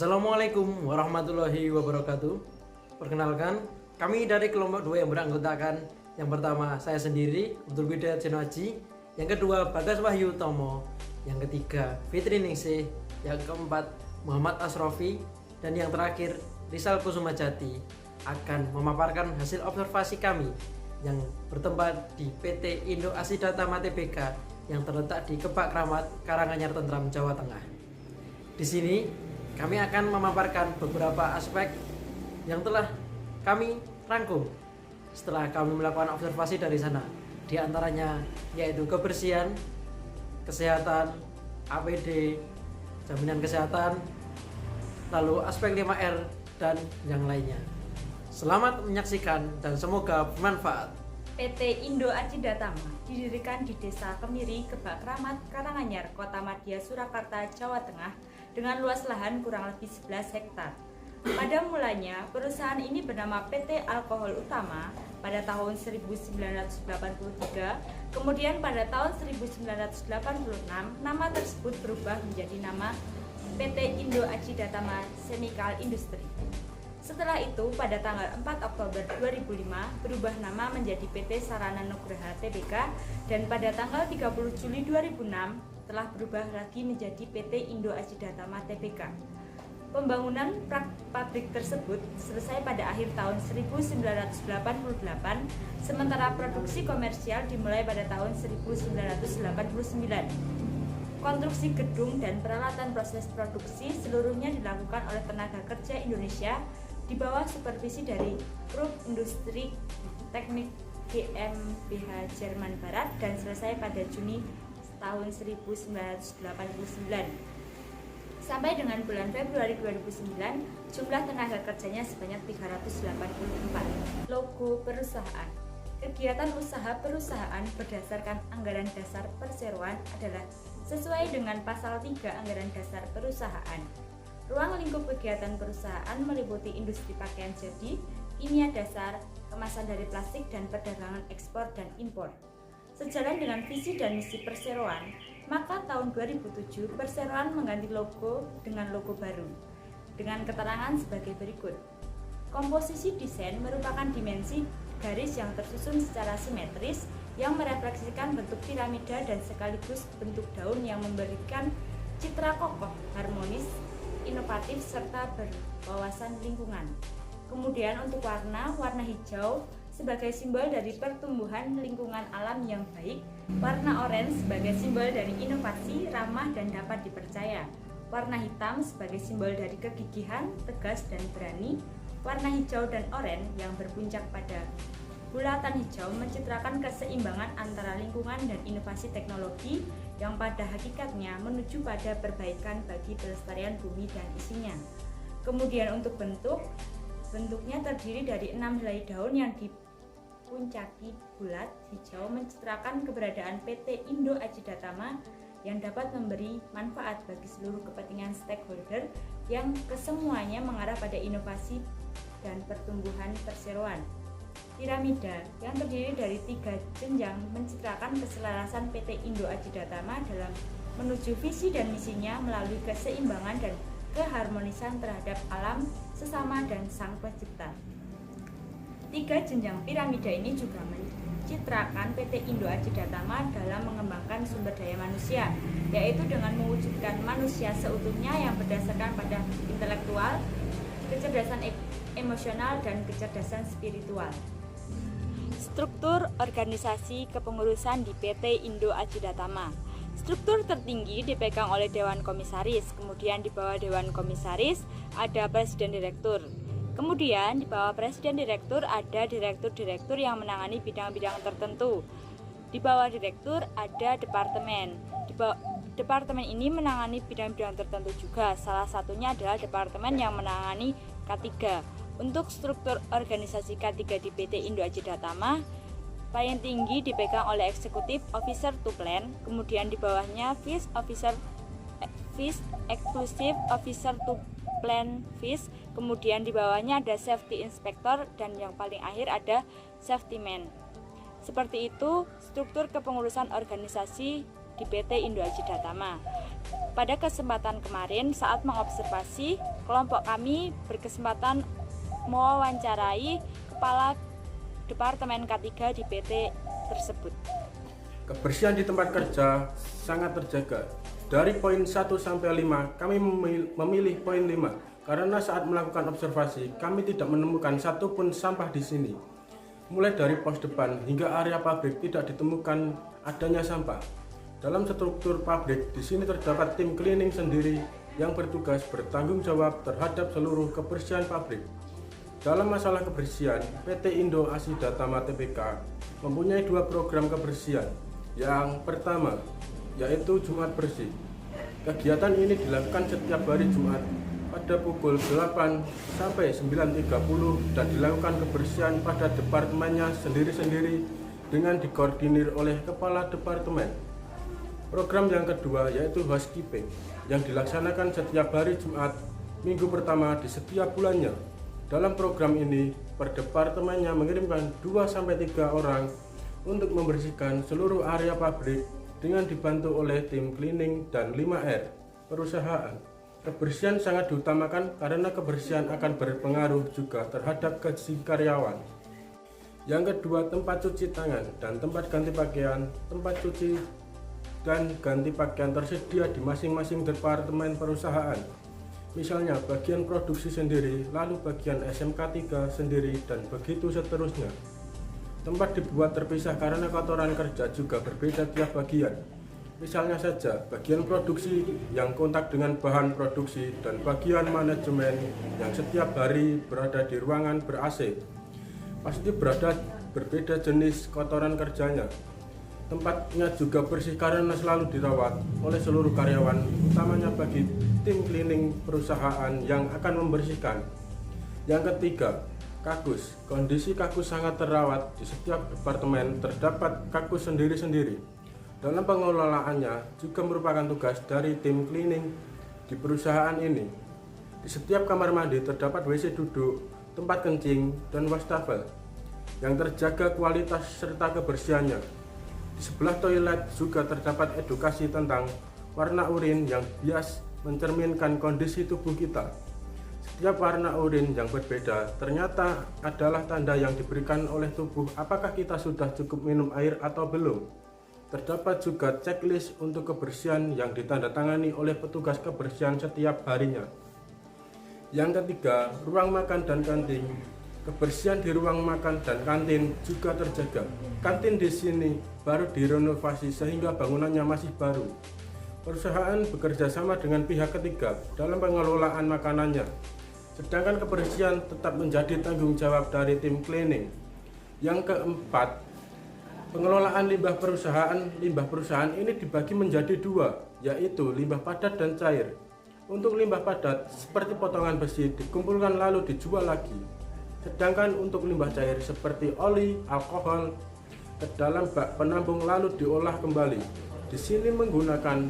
Assalamualaikum warahmatullahi wabarakatuh. Perkenalkan, kami dari kelompok 2 yang beranggotakan yang pertama saya sendiri, Abdul Bida Jenoaji, yang kedua Bagas Wahyu Tomo, yang ketiga Fitri Ningsih, yang keempat Muhammad Asrofi, dan yang terakhir Rizal Kusumajati akan memaparkan hasil observasi kami yang bertempat di PT Indo Asidata Tbk yang terletak di Kebak Kramat, Karanganyar Tentrem, Jawa Tengah. Di sini kami akan memaparkan beberapa aspek yang telah kami rangkum setelah kami melakukan observasi dari sana. Di antaranya yaitu kebersihan, kesehatan, APD, jaminan kesehatan, lalu aspek 5R dan yang lainnya. Selamat menyaksikan dan semoga bermanfaat. PT Indo Acidata didirikan di Desa Kemiri, Kebak Kramat, Karanganyar, Kota Madya, Surakarta, Jawa Tengah dengan luas lahan kurang lebih 11 hektar. Pada mulanya, perusahaan ini bernama PT Alkohol Utama pada tahun 1983, kemudian pada tahun 1986 nama tersebut berubah menjadi nama PT Indo Acidata Chemical Industry. Setelah itu, pada tanggal 4 Oktober 2005 berubah nama menjadi PT Sarana Nugraha Tbk, dan pada tanggal 30 Juli 2006 telah berubah lagi menjadi PT Indo Acidata Tbk. Pembangunan pabrik tersebut selesai pada akhir tahun 1988, sementara produksi komersial dimulai pada tahun 1989. Konstruksi gedung dan peralatan proses produksi seluruhnya dilakukan oleh tenaga kerja Indonesia di bawah supervisi dari Krupp Industri Teknik GmbH Jerman Barat dan selesai pada Juni tahun 1989. Sampai dengan bulan Februari 2009, jumlah tenaga kerjanya sebanyak 384. Logo perusahaan. Kegiatan usaha perusahaan berdasarkan anggaran dasar perseroan adalah sesuai dengan pasal 3 anggaran dasar perusahaan. Ruang lingkup kegiatan perusahaan meliputi industri pakaian jadi, kimia dasar, kemasan dari plastik, dan perdagangan ekspor dan impor. Sejalan dengan visi dan misi perseroan, maka tahun 2007 perseroan mengganti logo dengan logo baru dengan keterangan sebagai berikut. Komposisi desain merupakan dimensi garis yang tersusun secara simetris yang merefleksikan bentuk piramida dan sekaligus bentuk daun yang memberikan citra kokoh, harmonis, inovatif, serta berwawasan lingkungan. Kemudian untuk warna hijau sebagai simbol dari pertumbuhan lingkungan alam yang baik, warna oranye sebagai simbol dari inovasi, ramah, dan dapat dipercaya, warna hitam sebagai simbol dari kegigihan, tegas, dan berani, warna hijau dan oranye yang berpuncak pada bulatan hijau mencitrakan keseimbangan antara lingkungan dan inovasi teknologi yang pada hakikatnya menuju pada perbaikan bagi pelestarian bumi dan isinya. Kemudian untuk bentuknya terdiri dari 6 helai daun yang dipuncaki bulat hijau mencitrakan keberadaan PT Indo Acidata yang dapat memberi manfaat bagi seluruh kepentingan stakeholder yang kesemuanya mengarah pada inovasi dan pertumbuhan perseroan. Piramida yang terdiri dari 3 jenjang mencitrakan keselarasan PT Indo Acidata dalam menuju visi dan misinya melalui keseimbangan dan keharmonisan terhadap alam, sesama, dan sang pencipta. 3 jenjang piramida ini juga mencitrakan PT Indo Acidata dalam mengembangkan sumber daya manusia, yaitu dengan mewujudkan manusia seutuhnya yang berdasarkan pada intelektual, kecerdasan emosional, dan kecerdasan spiritual. Struktur organisasi kepengurusan di PT Indo Acidata. Struktur tertinggi dipegang oleh Dewan Komisaris, kemudian di bawah Dewan Komisaris ada Presiden Direktur. Kemudian di bawah Presiden Direktur ada Direktur-Direktur yang menangani bidang-bidang tertentu. Di bawah Direktur ada Departemen. Departemen ini menangani bidang-bidang tertentu juga, salah satunya adalah Departemen yang menangani K3. Untuk struktur organisasi K3 di PT Indo Acidata paling tinggi dipegang oleh Executive Officer to Plan, kemudian di bawahnya Vice Exclusive Officer to Plan Vice, kemudian di bawahnya ada Safety Inspector, dan yang paling akhir ada Safety Man. Seperti itu struktur kepengurusan organisasi di PT Indo Acidata. Pada kesempatan kemarin saat mengobservasi, kelompok kami berkesempatan mewawancarai Kepala Departemen K3 di PT tersebut. Kebersihan di tempat kerja sangat terjaga. Dari poin 1 sampai 5, kami memilih poin 5 karena saat melakukan observasi, kami tidak menemukan satupun sampah di sini. Mulai dari pos depan hingga area pabrik tidak ditemukan adanya sampah. Dalam struktur pabrik, di sini terdapat tim cleaning sendiri yang bertugas bertanggung jawab terhadap seluruh kebersihan pabrik. Dalam masalah kebersihan, PT Indo Asida Tama Tbk mempunyai 2 program kebersihan. Yang pertama, yaitu Jumat Bersih. Kegiatan ini dilakukan setiap hari Jumat pada pukul 8 sampai 9.30 dan dilakukan kebersihan pada departemennya sendiri-sendiri dengan dikoordinir oleh Kepala Departemen. Program yang kedua yaitu housekeeping yang dilaksanakan setiap hari Jumat minggu pertama di setiap bulannya. Dalam program ini, per departemennya mengirimkan 2-3 orang untuk membersihkan seluruh area pabrik dengan dibantu oleh tim cleaning dan 5R perusahaan. Kebersihan sangat diutamakan karena kebersihan akan berpengaruh juga terhadap gaji karyawan. Yang kedua, tempat cuci tangan dan tempat ganti pakaian. Tempat cuci dan ganti pakaian tersedia di masing-masing departemen perusahaan. Misalnya bagian produksi sendiri, lalu bagian SMK 3 sendiri, dan begitu seterusnya. Tempat dibuat terpisah karena kotoran kerja juga berbeda tiap bagian. Misalnya saja bagian produksi yang kontak dengan bahan produksi dan bagian manajemen yang setiap hari berada di ruangan ber-AC. Pasti berbeda jenis kotoran kerjanya. Tempatnya juga bersih karena selalu dirawat oleh seluruh karyawan, utamanya bagi tim cleaning perusahaan yang akan membersihkan. Yang ketiga, kakus. Kondisi kakus sangat terawat di setiap departemen, terdapat kakus sendiri-sendiri. Dalam pengelolaannya juga merupakan tugas dari tim cleaning di perusahaan ini. Di setiap kamar mandi terdapat WC duduk, tempat kencing, dan wastafel yang terjaga kualitas serta kebersihannya. Di sebelah toilet juga terdapat edukasi tentang warna urin yang bias mencerminkan kondisi tubuh kita. Setiap warna urin yang berbeda ternyata adalah tanda yang diberikan oleh tubuh apakah kita sudah cukup minum air atau belum. Terdapat juga checklist untuk kebersihan yang ditandatangani oleh petugas kebersihan setiap harinya. Yang ketiga, ruang makan dan kantin. Kebersihan di ruang makan dan kantin juga terjaga. Kantin di sini baru direnovasi sehingga bangunannya masih baru. Perusahaan bekerja sama dengan pihak ketiga dalam pengelolaan makanannya. Sedangkan kebersihan tetap menjadi tanggung jawab dari tim cleaning. Yang keempat, pengelolaan limbah perusahaan. Limbah perusahaan ini dibagi menjadi 2, yaitu limbah padat dan cair. Untuk limbah padat seperti potongan besi dikumpulkan lalu dijual lagi. Sedangkan untuk limbah cair seperti oli, alkohol ke dalam bak penampung lalu diolah kembali. Di sini menggunakan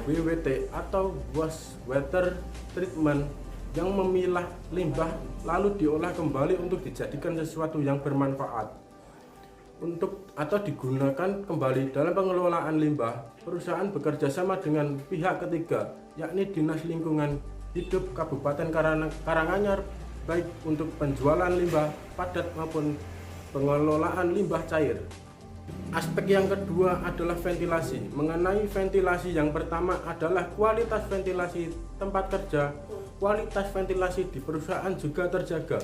WWT atau wastewater treatment yang memilah limbah lalu diolah kembali untuk dijadikan sesuatu yang bermanfaat atau digunakan kembali. Dalam pengelolaan limbah, perusahaan bekerja sama dengan pihak ketiga, yakni Dinas Lingkungan Hidup Kabupaten Karanganyar, baik untuk penjualan limbah padat maupun pengelolaan limbah cair. Aspek yang kedua adalah ventilasi. Mengenai ventilasi, yang pertama adalah kualitas ventilasi tempat kerja. Kualitas ventilasi di perusahaan juga terjaga.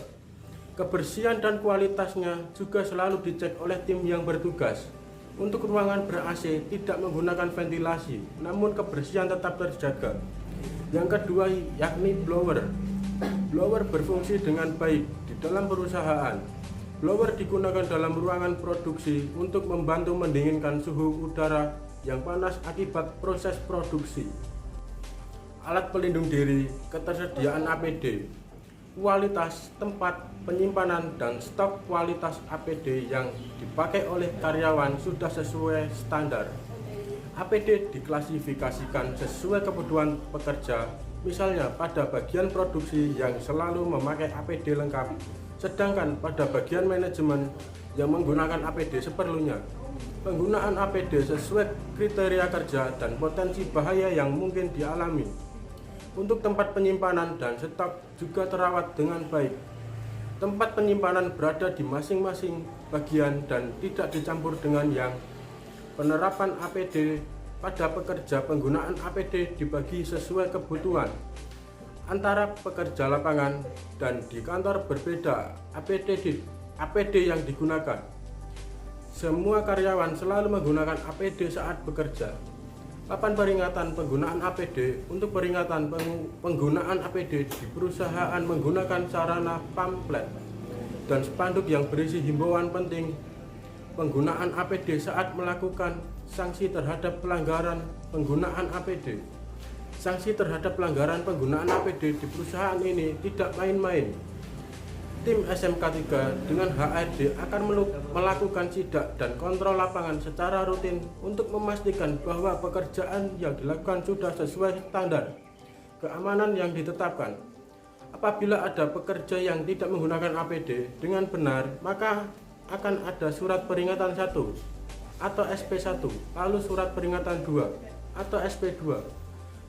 Kebersihan dan kualitasnya juga selalu dicek oleh tim yang bertugas. Untuk ruangan ber-AC tidak menggunakan ventilasi, namun kebersihan tetap terjaga. Yang kedua yakni blower. Blower berfungsi dengan baik di dalam perusahaan. Blower digunakan dalam ruangan produksi untuk membantu mendinginkan suhu udara yang panas akibat proses produksi. Alat pelindung diri, ketersediaan APD, kualitas tempat penyimpanan dan stok kualitas APD yang dipakai oleh karyawan sudah sesuai standar. APD diklasifikasikan sesuai kebutuhan pekerja. Misalnya pada bagian produksi yang selalu memakai APD lengkap, sedangkan pada bagian manajemen yang menggunakan APD seperlunya. Penggunaan APD sesuai kriteria kerja dan potensi bahaya yang mungkin dialami. Untuk tempat penyimpanan dan stok juga terawat dengan baik. Tempat penyimpanan berada di masing-masing bagian dan tidak dicampur dengan yang. Penerapan APD pada pekerja, penggunaan APD dibagi sesuai kebutuhan. Antara pekerja lapangan dan di kantor berbeda APD yang digunakan. Semua karyawan selalu menggunakan APD saat bekerja. Papan peringatan penggunaan APD. Untuk peringatan penggunaan APD di perusahaan menggunakan sarana pamflet dan spanduk yang berisi himbauan penting penggunaan APD saat melakukan sanksi terhadap pelanggaran penggunaan APD. Sanksi terhadap pelanggaran penggunaan APD di perusahaan ini tidak main-main. Tim SMK 3 dengan HRD akan melakukan sidak dan kontrol lapangan secara rutin untuk memastikan bahwa pekerjaan yang dilakukan sudah sesuai standar keamanan yang ditetapkan. Apabila ada pekerja yang tidak menggunakan APD dengan benar, maka akan ada surat peringatan 1 atau SP1, lalu surat peringatan 2 atau SP2,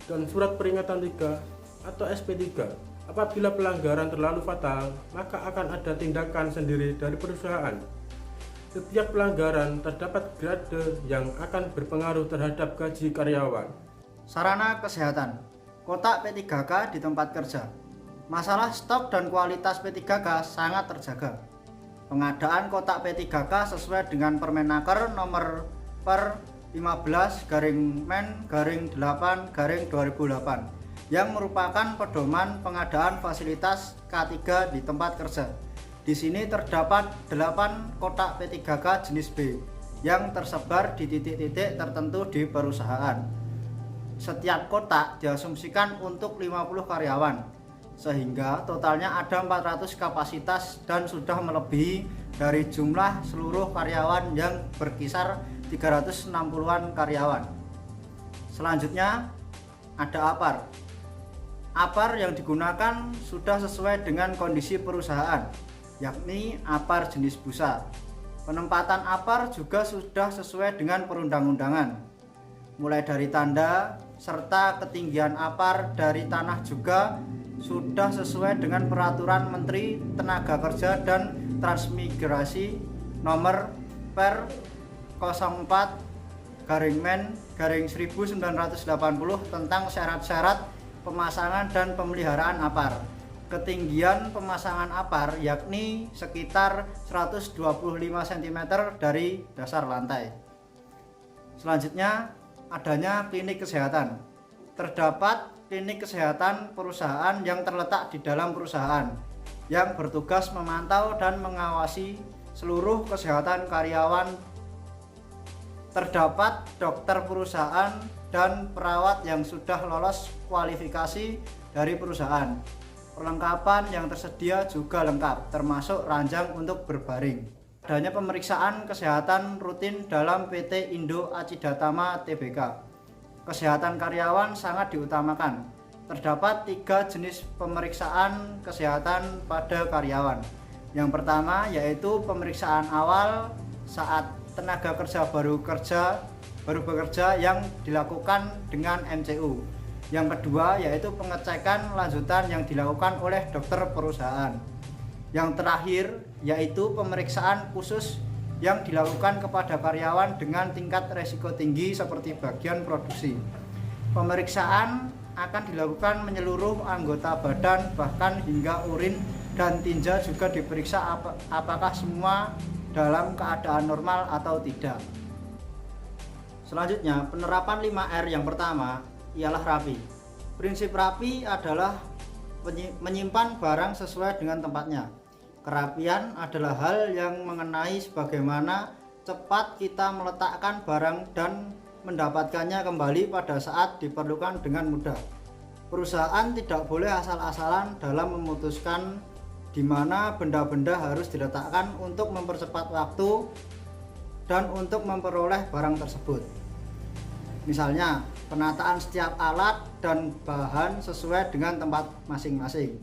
dan surat peringatan 3 atau SP3. Apabila pelanggaran terlalu fatal, maka akan ada tindakan sendiri dari perusahaan. Setiap pelanggaran terdapat grade yang akan berpengaruh terhadap gaji karyawan. Sarana kesehatan, kotak P3K di tempat kerja. Masalah stok dan kualitas P3K sangat terjaga. Pengadaan kotak P3K sesuai dengan Permenaker nomor per 15/Men/8/2008 yang merupakan pedoman pengadaan fasilitas K3 di tempat kerja. Di sini terdapat 8 kotak P3K jenis B yang tersebar di titik-titik tertentu di perusahaan. Setiap kotak diasumsikan untuk 50 karyawan, sehingga totalnya ada 400 kapasitas dan sudah melebihi dari jumlah seluruh karyawan yang berkisar 360-an karyawan. Selanjutnya ada APAR. APAR yang digunakan sudah sesuai dengan kondisi perusahaan, yakni APAR jenis busa. Penempatan APAR juga sudah sesuai dengan perundang-undangan, mulai dari tanda serta ketinggian APAR dari tanah juga sudah sesuai dengan peraturan Menteri Tenaga Kerja dan Transmigrasi nomor per 04/Men/1980 tentang syarat-syarat pemasangan dan pemeliharaan APAR. Ketinggian pemasangan APAR yakni sekitar 125 cm dari dasar lantai. Selanjutnya adanya klinik kesehatan. Terdapat klinik kesehatan perusahaan yang terletak di dalam perusahaan yang bertugas memantau dan mengawasi seluruh kesehatan karyawan. Terdapat dokter perusahaan dan perawat yang sudah lolos kualifikasi dari perusahaan. Perlengkapan yang tersedia juga lengkap, termasuk ranjang untuk berbaring. Adanya pemeriksaan kesehatan rutin dalam PT Indo Acidatama Tbk. Kesehatan karyawan sangat diutamakan. Terdapat 3 jenis pemeriksaan kesehatan pada karyawan. Yang pertama yaitu pemeriksaan awal saat tenaga kerja baru bekerja yang dilakukan dengan MCU. Yang kedua yaitu pengecekan lanjutan yang dilakukan oleh dokter perusahaan. Yang terakhir yaitu pemeriksaan khusus yang dilakukan kepada karyawan dengan tingkat resiko tinggi seperti bagian produksi. Pemeriksaan akan dilakukan menyeluruh anggota badan, bahkan hingga urin dan tinja juga diperiksa apakah semua dalam keadaan normal atau tidak. Selanjutnya, penerapan 5R yang pertama ialah rapi. Prinsip rapi adalah menyimpan barang sesuai dengan tempatnya. Kerapian adalah hal yang mengenai sebagaimana cepat kita meletakkan barang dan mendapatkannya kembali pada saat diperlukan dengan mudah. Perusahaan tidak boleh asal-asalan dalam memutuskan di mana benda-benda harus diletakkan untuk mempercepat waktu dan untuk memperoleh barang tersebut. Misalnya, penataan setiap alat dan bahan sesuai dengan tempat masing-masing.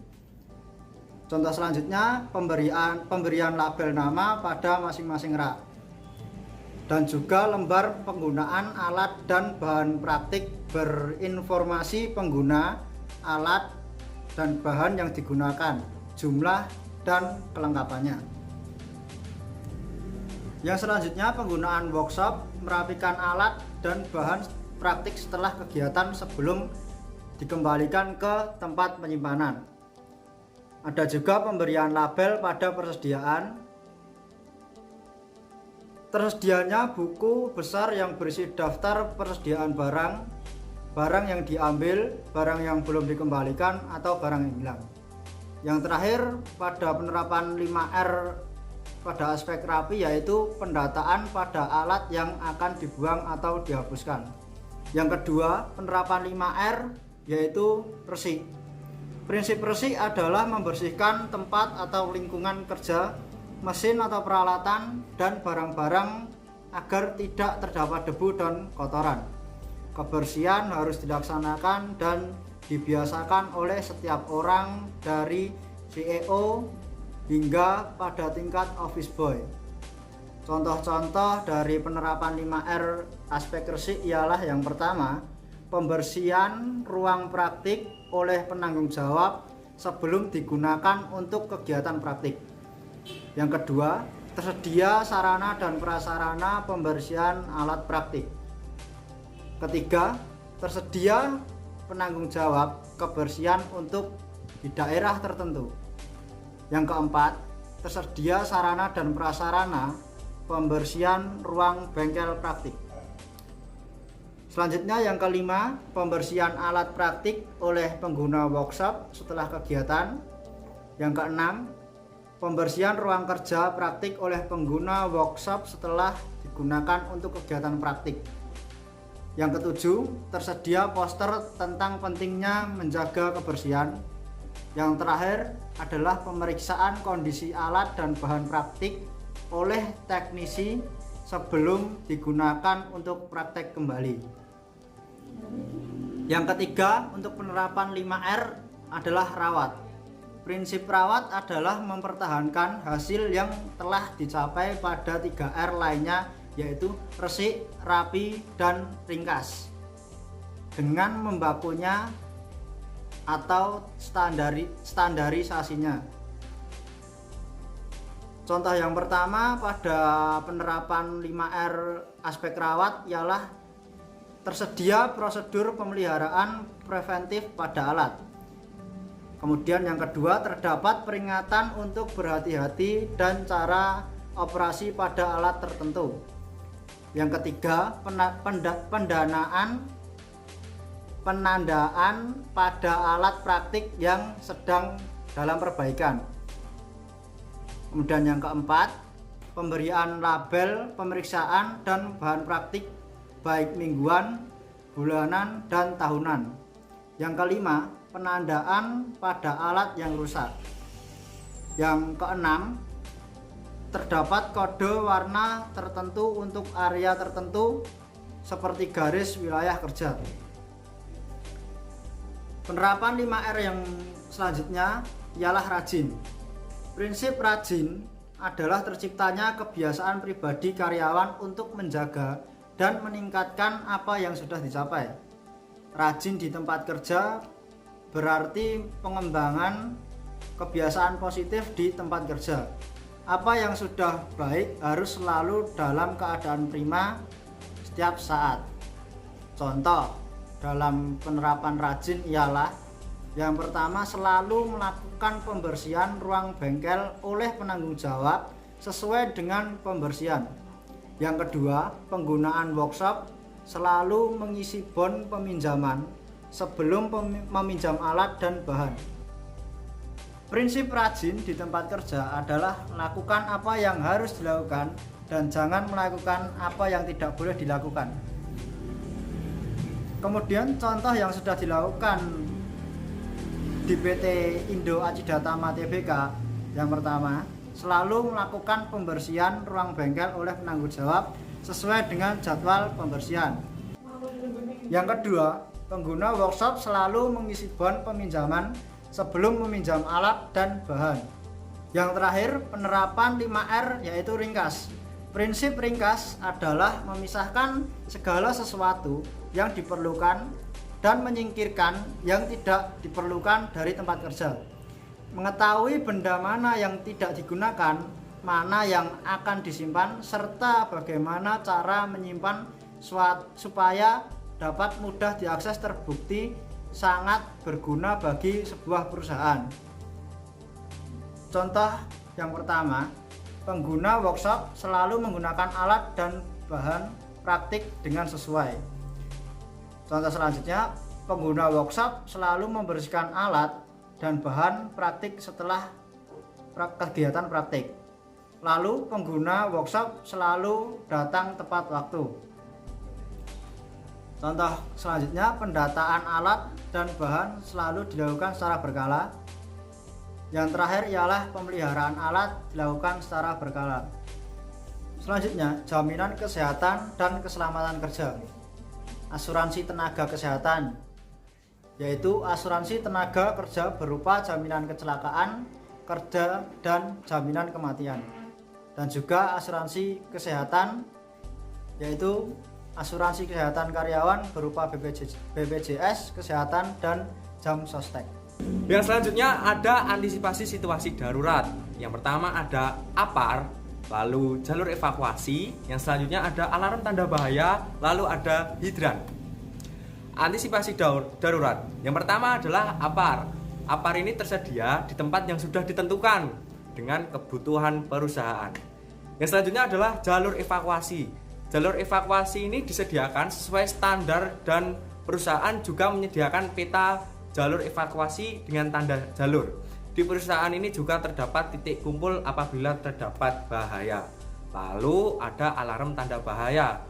Contoh selanjutnya, pemberian label nama pada masing-masing rak. dan juga lembar penggunaan alat dan bahan praktik berinformasi pengguna alat dan bahan yang digunakan, jumlah dan kelengkapannya. Yang selanjutnya, penggunaan workshop, merapikan alat dan bahan praktik setelah kegiatan sebelum dikembalikan ke tempat penyimpanan. Ada juga pemberian label pada persediaan. Tersedianya buku besar yang berisi daftar persediaan barang yang diambil, barang yang belum dikembalikan, atau barang yang hilang. Yang terakhir, pada penerapan 5R pada aspek rapi, yaitu pendataan pada alat yang akan dibuang atau dihapuskan. Yang kedua, penerapan 5R yaitu resik. Prinsip resik adalah membersihkan tempat atau lingkungan kerja, mesin atau peralatan, dan barang-barang agar tidak terdapat debu dan kotoran. Kebersihan harus dilaksanakan dan dibiasakan oleh setiap orang dari CEO hingga pada tingkat office boy. Contoh-contoh dari penerapan 5R aspek resik ialah yang pertama, pembersihan ruang praktik oleh penanggung jawab sebelum digunakan untuk kegiatan praktik. Yang kedua, tersedia sarana dan prasarana pembersihan alat praktik. Ketiga, tersedia penanggung jawab kebersihan untuk di daerah tertentu. Yang keempat, tersedia sarana dan prasarana pembersihan ruang bengkel praktik. Selanjutnya yang kelima, pembersihan alat praktik oleh pengguna workshop setelah kegiatan. Yang keenam, pembersihan ruang kerja praktik oleh pengguna workshop setelah digunakan untuk kegiatan praktik. Yang ketujuh, tersedia poster tentang pentingnya menjaga kebersihan. Yang terakhir adalah pemeriksaan kondisi alat dan bahan praktik oleh teknisi sebelum digunakan untuk praktek kembali. Yang ketiga, untuk penerapan 5R adalah rawat. Prinsip rawat adalah mempertahankan hasil yang telah dicapai pada 3R lainnya, yaitu resik, rapi, dan ringkas, dengan membakunya atau standarisasinya. Contoh yang pertama pada penerapan 5R aspek rawat ialah tersedia prosedur pemeliharaan preventif pada alat. Kemudian yang kedua, terdapat peringatan untuk berhati-hati dan cara operasi pada alat tertentu. Yang ketiga, penandaan pada alat praktik yang sedang dalam perbaikan. Kemudian yang keempat, pemberian label pemeriksaan dan bahan praktik baik mingguan, bulanan, dan tahunan. Yang kelima, penandaan pada alat yang rusak. Yang keenam, terdapat kode warna tertentu untuk area tertentu seperti garis wilayah kerja. Penerapan 5R yang selanjutnya ialah rajin. Prinsip rajin adalah terciptanya kebiasaan pribadi karyawan untuk menjaga dan meningkatkan apa yang sudah dicapai. Rajin di tempat kerja berarti pengembangan kebiasaan positif di tempat kerja. Apa yang sudah baik harus selalu dalam keadaan prima setiap saat. Contoh dalam penerapan rajin ialah yang pertama, selalu melakukan pembersihan ruang bengkel oleh penanggung jawab sesuai dengan pembersihan. Yang kedua, penggunaan workshop, selalu mengisi bon peminjaman sebelum meminjam alat dan bahan. Prinsip rajin di tempat kerja adalah lakukan apa yang harus dilakukan dan jangan melakukan apa yang tidak boleh dilakukan. Kemudian contoh yang sudah dilakukan di PT Indo Acidatama Tbk, yang pertama, selalu melakukan pembersihan ruang bengkel oleh penanggung jawab sesuai dengan jadwal pembersihan. Yang kedua, pengguna workshop selalu mengisi bon peminjaman sebelum meminjam alat dan bahan. Yang terakhir, penerapan 5R yaitu ringkas. Prinsip ringkas adalah memisahkan segala sesuatu yang diperlukan dan menyingkirkan yang tidak diperlukan dari tempat kerja. Mengetahui benda mana yang tidak digunakan, mana yang akan disimpan, serta bagaimana cara menyimpan supaya dapat mudah diakses terbukti sangat berguna bagi sebuah perusahaan. Contoh yang pertama, pengguna workshop selalu menggunakan alat dan bahan praktik dengan sesuai. Contoh selanjutnya, pengguna workshop selalu membersihkan alat dan bahan praktik setelah kegiatan praktik. Lalu pengguna workshop selalu datang tepat waktu. Contoh selanjutnya, pendataan alat dan bahan selalu dilakukan secara berkala. Yang terakhir ialah pemeliharaan alat dilakukan secara berkala. Selanjutnya, jaminan kesehatan dan keselamatan kerja. Asuransi tenaga kesehatan, yaitu asuransi tenaga kerja berupa jaminan kecelakaan kerja dan jaminan kematian. Dan juga asuransi kesehatan, yaitu asuransi kesehatan karyawan berupa BPJS kesehatan dan jam sostek. Yang selanjutnya ada antisipasi situasi darurat. Yang pertama ada APAR, lalu jalur evakuasi, yang selanjutnya ada alarm tanda bahaya, lalu ada hidran. Antisipasi darurat. Yang pertama adalah APAR. APAR ini tersedia di tempat yang sudah ditentukan dengan kebutuhan perusahaan. Yang selanjutnya adalah jalur evakuasi. Jalur evakuasi ini disediakan sesuai standar dan perusahaan juga menyediakan peta jalur evakuasi dengan tanda jalur. Di perusahaan ini juga terdapat titik kumpul apabila terdapat bahaya. Lalu ada alarm tanda bahaya.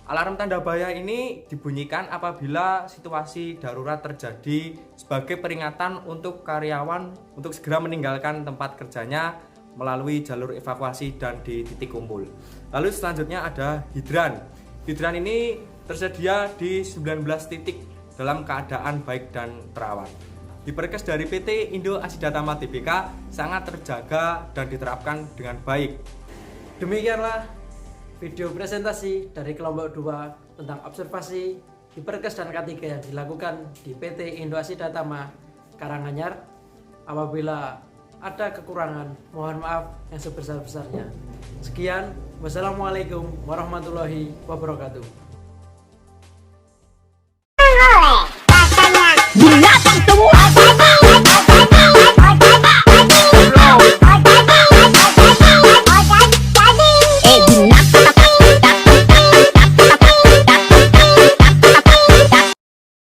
Alarm tanda bahaya ini dibunyikan apabila situasi darurat terjadi sebagai peringatan untuk karyawan untuk segera meninggalkan tempat kerjanya melalui jalur evakuasi dan di titik kumpul. Lalu selanjutnya ada hidran. Hidran ini tersedia di 19 titik dalam keadaan baik dan terawat. Di Perkes dari PT Indo Asidatama Tbk sangat terjaga dan diterapkan dengan baik. Demikianlah video presentasi dari kelompok 2 tentang observasi di Perkes dan K3 yang dilakukan di PT Indo Asidatama Karanganyar. Apabila ada kekurangan, mohon maaf yang sebesar-besarnya. Sekian, wassalamualaikum warahmatullahi wabarakatuh.